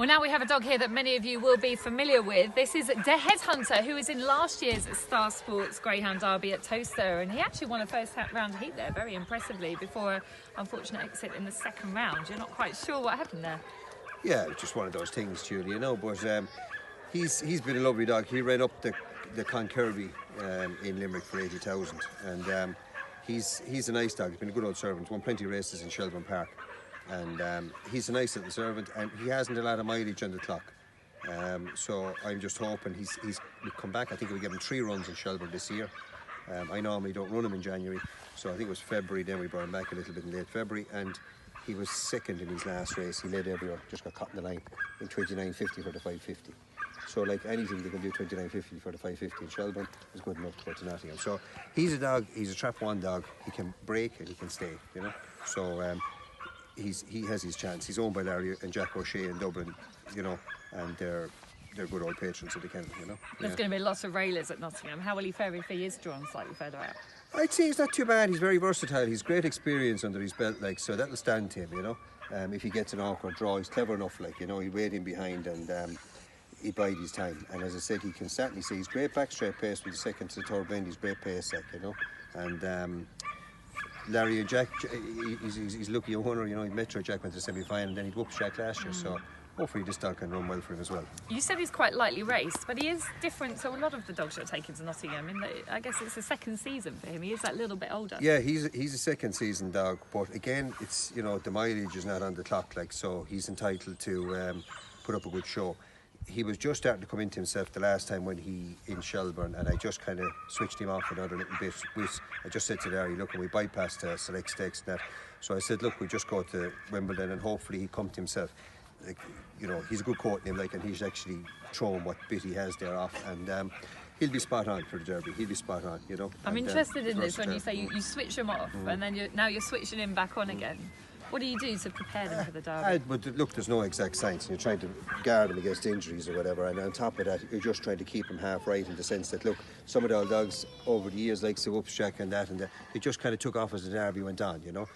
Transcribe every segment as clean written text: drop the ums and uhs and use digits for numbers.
Well, now we have a dog here that many of you will be familiar with. This is the Headhunter, who was in last year's Star Sports Greyhound Derby at Towcester, and he actually won a first round heat there very impressively before an unfortunate exit in the second round. You're not quite sure what happened there. Yeah, it's just one of those things, Julie, you know, but he's been a lovely dog. He ran up the Clonkerby in Limerick for 80,000, and he's a nice dog. He's been a good old servant, won plenty of races in Shelburne Park, and he's a nice little servant, and he hasn't a lot of mileage on the clock. So I'm just hoping he'll come back. I think we give him 3 runs in Shelburne this year. I normally don't run him in January, so I think it was February, then we brought him back a little bit in late February, and he was second in his last race. He led everywhere, just got caught in the line in 29.50 for the 550. So like anything they can do 29.50 for the 550 in Shelburne is good enough to go to Nottingham. So he's a dog, he's a trap one dog. He can break and he can stay, you know. So he has his chance. He's owned by Larry and Jack O'Shea in Dublin, you know, and they're good old patrons of the kennel, you know. There's going to be lots of railers at Nottingham. How will he fare if he is drawn slightly further out? I'd say he's not too bad. He's very versatile. He's great experience under his belt, like, so that'll stand to him, you know. If he gets an awkward draw, he's clever enough, like, you know, he'll wait in behind and he'll bide his time. And as I said, he can certainly see he's great back straight pace from the second to the third bend. He's great pace, like, you know. And Larry and Jack, he's lucky owner, you know. He met Jack went to the semi-final, and then he whooped Jack last year, so hopefully this dog can run well for him as well. You said he's quite lightly raced, but he is different to a lot of the dogs you're taking to Nottingham. In that I guess it's the second season for him. He is that little bit older. Yeah, he's a second season dog, but again, it's, you know, the mileage is not on the clock, like, so he's entitled to put up a good show. He was just starting to come into himself the last time when he in Shelburne, and I just kind of switched him off another little bit. I just said to Larry, look, and we bypassed select stakes and that. So I said, look, we just go to Wimbledon and hopefully he come to himself. Like, you know, he's a good coat in him, like, and he's actually thrown what bit he has there off, and he'll be spot on for the Derby. He'll be spot on, you know. I'm interested in this when you say you switch him off and then now you're switching him back on again. What do you do to prepare them for the Derby? But look, there's no exact science. You're trying to guard him against injuries or whatever, and on top of that, you're just trying to keep him half right in the sense that, look, some of the old dogs over the years, like Sir Whoops Jack and that, they just kind of took off as the Derby went on, you know.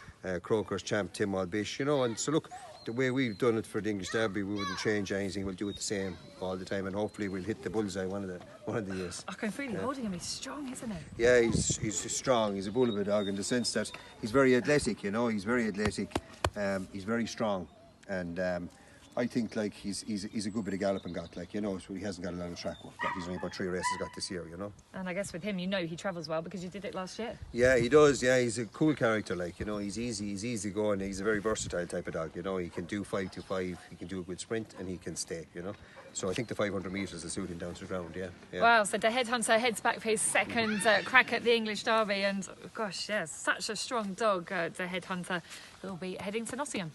Croker's champ, Tim Walbish, you know, and so look, the way we've done it for the English Derby, we wouldn't change anything. We'll do it the same all the time, and hopefully we'll hit the bullseye one of the years. I can feel you holding him. He's strong, isn't he? Yeah, he's strong. He's a bull of a dog in the sense that he's very athletic, you know. He's very athletic. He's very strong, and I think, like, he's a good bit of galloping got, like, you know, so he hasn't got a lot of track work. He's only about 3 races got this year, you know. And I guess with him, you know, he travels well because you did it last year. Yeah, he does. Yeah, he's a cool character, like, you know. He's easy going. He's a very versatile type of dog, you know. He can do 5-2-5. He can do a good sprint, and he can stay, you know. So I think the 500 metres will suit him down to the ground, yeah. Wow, so the Headhunter heads back for his second crack at the English Derby, and gosh, yeah, such a strong dog, the Headhunter, who will be heading to Nottingham.